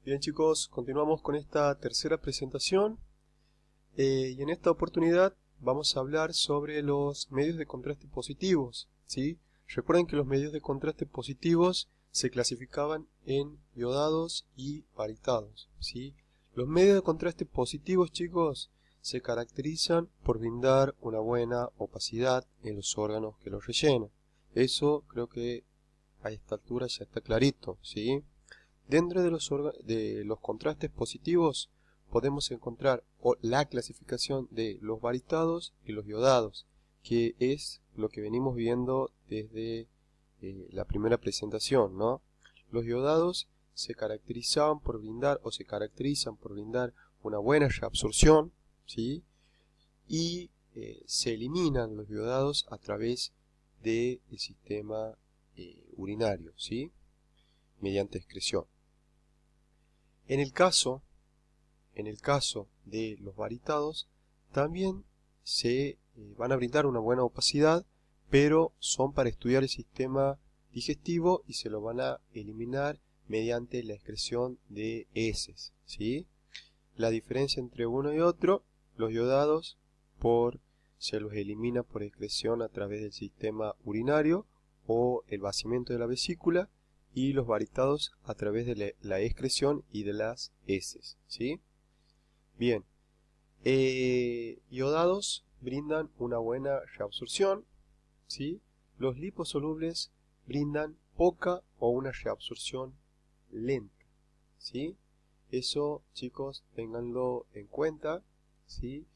Bien chicos, continuamos con esta tercera presentación y en esta oportunidad vamos a hablar sobre los medios de contraste positivos, ¿sí? Recuerden que los medios de contraste positivos se clasificaban en iodados y baritados, ¿sí? Los medios de contraste positivos, chicos, se caracterizan por brindar una buena opacidad en los órganos que los rellenan. Eso creo que a esta altura ya está clarito, ¿sí? Dentro de los contrastes positivos podemos encontrar la clasificación de los baritados y los iodados, que es lo que venimos viendo desde la primera presentación, ¿no? Los iodados se caracterizaban por brindar o se caracterizan por brindar una buena reabsorción, ¿sí? Y se eliminan los iodados a través del sistema urinario, ¿sí? Mediante excreción. En el caso de los baritados, también se van a brindar una buena opacidad, pero son para estudiar el sistema digestivo y se lo van a eliminar mediante la excreción de heces, ¿sí? La diferencia entre uno y otro, los iodados se los elimina por excreción a través del sistema urinario o el vaciamiento de la vesícula, y los baritados a través de la excreción y de las heces, ¿sí? Bien, iodados brindan una buena reabsorción, ¿sí? Los liposolubles brindan poca o una reabsorción lenta, ¿sí? Eso, chicos, ténganlo en cuenta, ¿sí?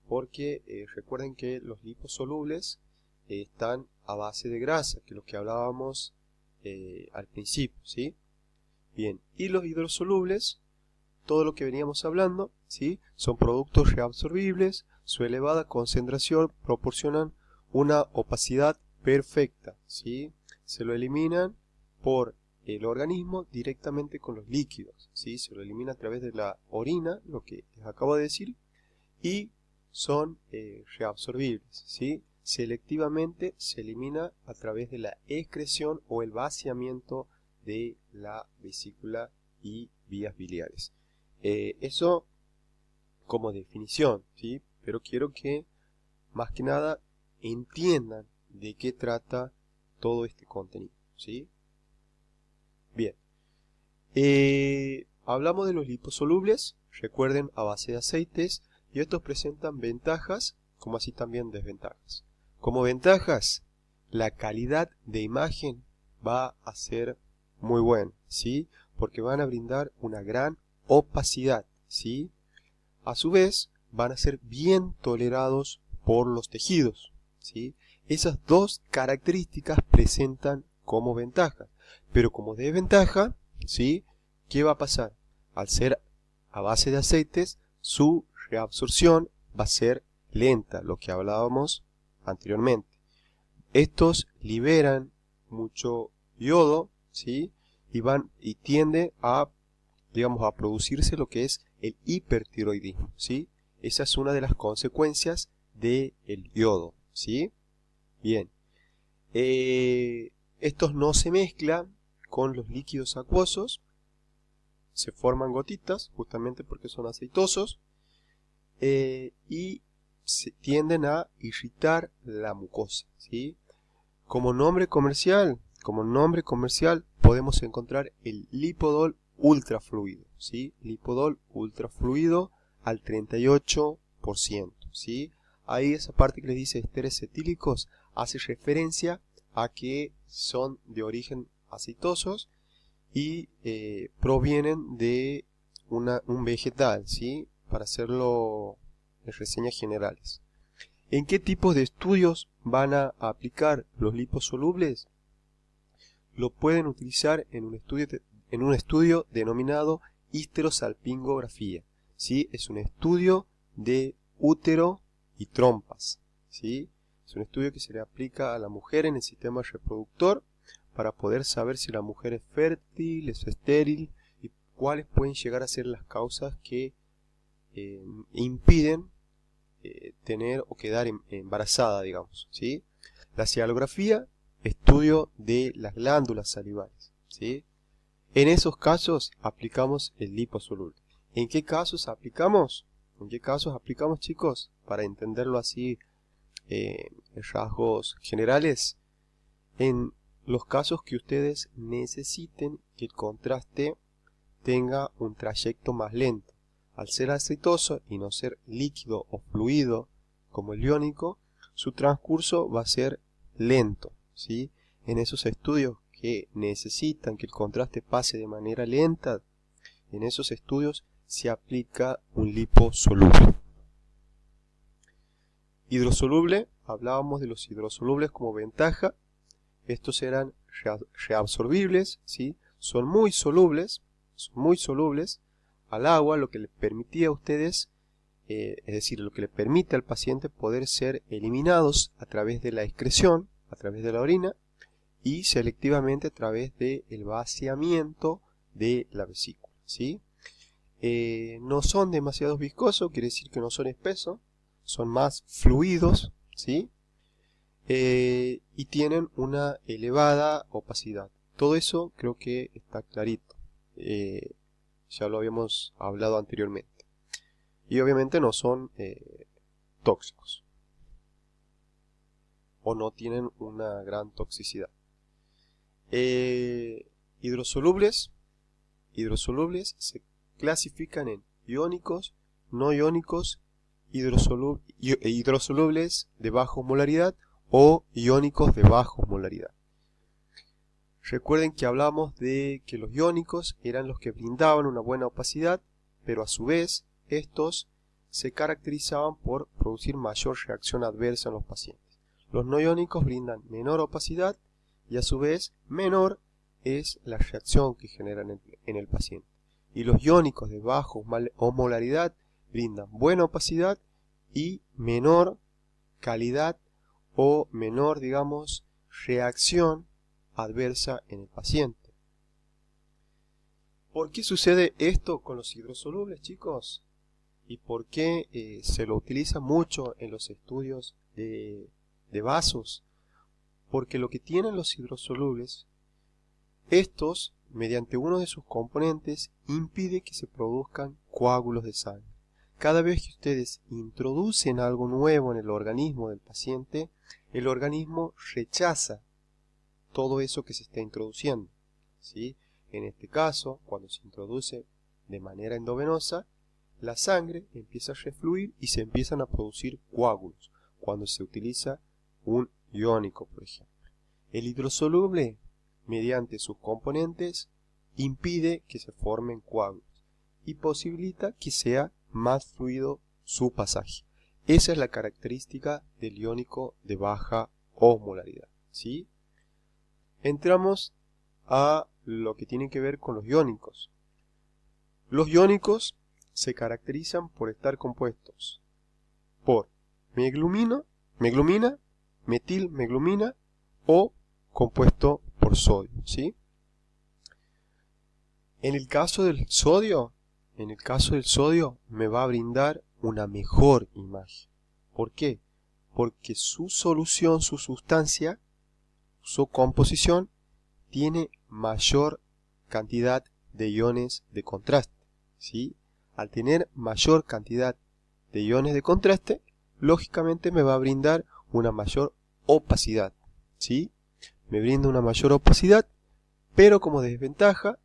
Porque recuerden que los liposolubles están a base de grasa, que es lo que hablábamos al principio, ¿sí? Bien, y los hidrosolubles, todo lo que veníamos hablando, ¿sí? Son productos reabsorbibles, su elevada concentración proporcionan una opacidad perfecta, ¿sí? Se lo eliminan por el organismo directamente con los líquidos, ¿sí? Se lo elimina a través de la orina, lo que les acabo de decir, y son reabsorbibles, ¿sí? Selectivamente se elimina a través de la excreción o el vaciamiento de la vesícula y vías biliares. Eso como definición, ¿sí? Pero quiero que más que nada entiendan de qué trata todo este contenido, ¿sí? Bien, hablamos de los liposolubles, recuerden, a base de aceites, y estos presentan ventajas como así también desventajas. Como ventajas, la calidad de imagen va a ser muy buena, ¿sí? Porque van a brindar una gran opacidad, ¿sí? A su vez, van a ser bien tolerados por los tejidos, ¿sí? Esas dos características presentan como ventaja, pero como desventaja, ¿sí? ¿Qué va a pasar? Al ser a base de aceites, su reabsorción va a ser lenta, lo que hablábamos anteriormente. Estos liberan mucho yodo, ¿sí? Y tiende a, digamos, a producirse lo que es el hipertiroidismo, ¿sí? Esa es una de las consecuencias del yodo, ¿sí? Bien. Estos no se mezclan con los líquidos acuosos, se forman gotitas, justamente porque son aceitosos, y se tienden a irritar la mucosa, ¿sí? Como nombre comercial podemos encontrar el Lipodol ultrafluido, ¿sí? Lipodol ultrafluido al 38%, ¿sí? Ahí esa parte que les dice esteres etílicos hace referencia a que son de origen aceitosos y provienen de un vegetal, ¿sí? Para hacerlo en reseñas generales. ¿En qué tipos de estudios van a aplicar los liposolubles? Lo pueden utilizar en un estudio denominado histerosalpingografía, ¿sí? Es un estudio de útero y trompas, ¿sí? Es un estudio que se le aplica a la mujer en el sistema reproductor para poder saber si la mujer es fértil, es estéril y cuáles pueden llegar a ser las causas que impiden tener o quedar embarazada, digamos, ¿sí? La cialografía, estudio de las glándulas salivales, ¿sí? En esos casos aplicamos el liposoluble. ¿En qué casos aplicamos? ¿En qué casos aplicamos, chicos? Para entenderlo así en rasgos generales. En los casos que ustedes necesiten que el contraste tenga un trayecto más lento. Al ser aceitoso y no ser líquido o fluido como el iónico, su transcurso va a ser lento, ¿sí? En esos estudios que necesitan que el contraste pase de manera lenta, en esos estudios se aplica un liposoluble. Hidrosoluble, hablábamos de los hidrosolubles como ventaja. Estos eran reabsorbibles, ¿sí? Son muy solubles al agua, lo que les permitía a ustedes, es decir, lo que le permite al paciente poder ser eliminados a través de la excreción, a través de la orina, y selectivamente a través del vaciamiento de la vesícula, ¿sí? No son demasiado viscosos, quiere decir que no son espesos, son más fluidos, ¿sí? Y tienen una elevada opacidad. Todo eso creo que está clarito. Ya lo habíamos hablado anteriormente. Y obviamente no son tóxicos. O no tienen una gran toxicidad. Hidrosolubles se clasifican en iónicos, no iónicos, hidrosolubles de baja molaridad o iónicos de baja molaridad. Recuerden que hablamos de que los iónicos eran los que brindaban una buena opacidad, pero a su vez estos se caracterizaban por producir mayor reacción adversa en los pacientes. Los no iónicos brindan menor opacidad y a su vez menor es la reacción que generan en el paciente. Y los iónicos de baja osmolaridad brindan buena opacidad y menor calidad o menor, digamos, reacción adversa en el paciente. ¿Por qué sucede esto con los hidrosolubles, chicos? ¿Y por qué se lo utiliza mucho en los estudios de vasos? Porque lo que tienen los hidrosolubles, estos, mediante uno de sus componentes, impide que se produzcan coágulos de sangre. Cada vez que ustedes introducen algo nuevo en el organismo del paciente, el organismo rechaza todo eso que se está introduciendo, ¿sí? En este caso, cuando se introduce de manera endovenosa, la sangre empieza a refluir y se empiezan a producir coágulos, cuando se utiliza un iónico, por ejemplo. El hidrosoluble, mediante sus componentes, impide que se formen coágulos y posibilita que sea más fluido su pasaje. Esa es la característica del iónico de baja osmolaridad, ¿sí? Entramos a lo que tiene que ver con los iónicos. Los iónicos se caracterizan por estar compuestos por meglumina, metilmeglumina o compuesto por sodio, ¿sí? En el caso del sodio me va a brindar una mejor imagen. ¿Por qué? Porque su solución, su sustancia, su composición tiene mayor cantidad de iones de contraste, ¿sí? Al tener mayor cantidad de iones de contraste, lógicamente me va a brindar una mayor opacidad, ¿sí? Me brinda una mayor opacidad, pero como desventaja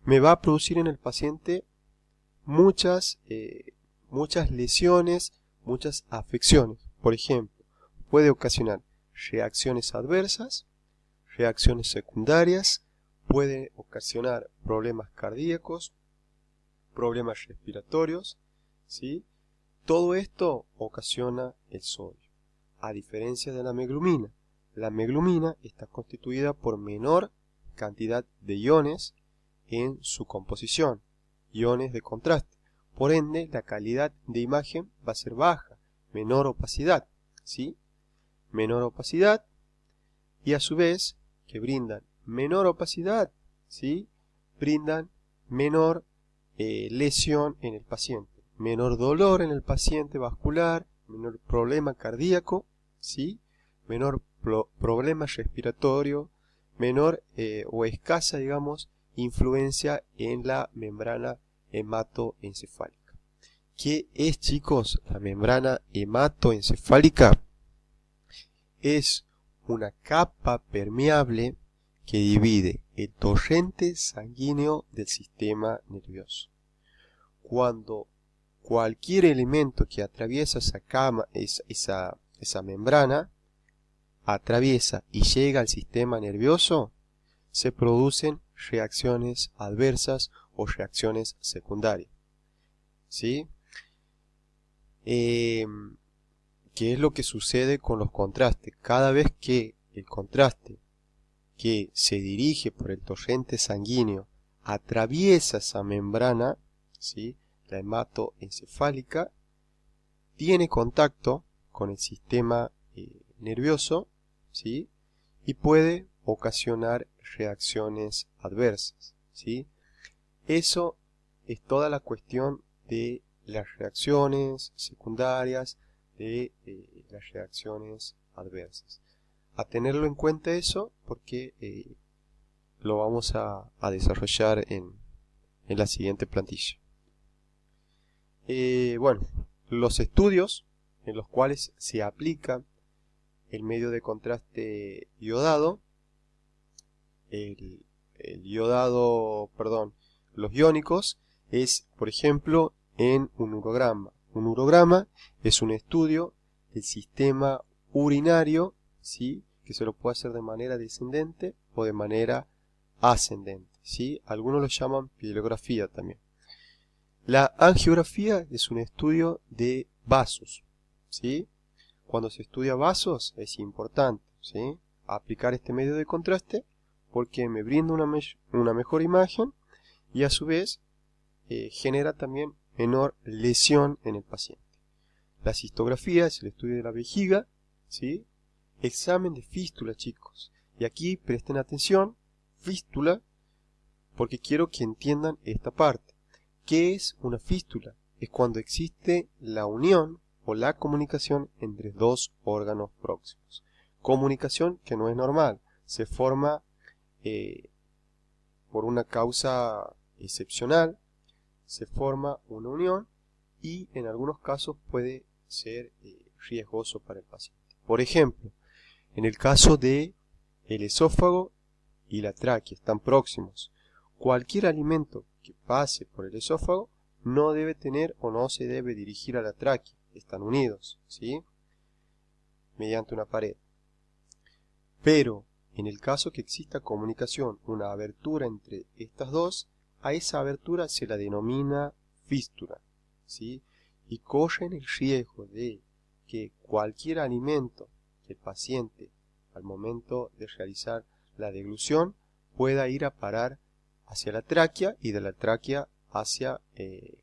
me va a producir en el paciente muchas lesiones, muchas afecciones. Por ejemplo, puede ocasionar reacciones adversas, reacciones secundarias, puede ocasionar problemas cardíacos, problemas respiratorios, ¿sí? Todo esto ocasiona el sodio. A diferencia de la meglumina está constituida por menor cantidad de iones en su composición, iones de contraste. Por ende, la calidad de imagen va a ser baja, menor opacidad, ¿sí? Menor opacidad y a su vez que brindan menor opacidad, ¿sí? Brindan menor lesión en el paciente, menor dolor en el paciente vascular, menor problema cardíaco, ¿sí? Menor problema respiratorio, menor o escasa, digamos, influencia en la membrana hematoencefálica. ¿Qué es, chicos, la membrana hematoencefálica? Es una capa permeable que divide el torrente sanguíneo del sistema nervioso. Cuando cualquier elemento que atraviesa esa membrana atraviesa y llega al sistema nervioso, se producen reacciones adversas o reacciones secundarias. ¿Sí? ¿Qué es lo que sucede con los contrastes? Cada vez que el contraste que se dirige por el torrente sanguíneo atraviesa esa membrana, ¿sí?, la hematoencefálica, tiene contacto con el sistema nervioso, ¿sí?, y puede ocasionar reacciones adversas, ¿sí? Eso es toda la cuestión de las reacciones secundarias, de las reacciones adversas. A tenerlo en cuenta eso porque lo vamos a desarrollar en la siguiente plantilla. Bueno, los estudios en los cuales se aplica el medio de contraste iodado, los iónicos, es, por ejemplo, en un urograma. Un urograma es un estudio del sistema urinario, ¿sí?, que se lo puede hacer de manera descendente o de manera ascendente, ¿sí? Algunos lo llaman pielografía también. La angiografía es un estudio de vasos, ¿sí? Cuando se estudia vasos es importante, ¿sí?, aplicar este medio de contraste porque me brinda una mejor imagen y a su vez genera también menor lesión en el paciente. La cistografía es el estudio de la vejiga, ¿sí? Examen de fístula, chicos. Y aquí presten atención, fístula, porque quiero que entiendan esta parte. ¿Qué es una fístula? Es cuando existe la unión o la comunicación entre dos órganos próximos. Comunicación que no es normal, se forma por una causa excepcional, se forma una unión y en algunos casos puede ser riesgoso para el paciente. Por ejemplo, en el caso de el esófago y la tráquea están próximos. Cualquier alimento que pase por el esófago no debe tener o no se debe dirigir a la tráquea. Están unidos, ¿sí?, mediante una pared. Pero en el caso que exista comunicación, una abertura entre estas dos, a esa abertura se la denomina fístula, ¿sí? Y corren el riesgo de que cualquier alimento que el paciente al momento de realizar la deglución pueda ir a parar hacia la tráquea y de la tráquea hacia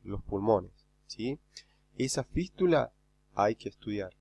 los pulmones, ¿sí? Esa fístula hay que estudiar.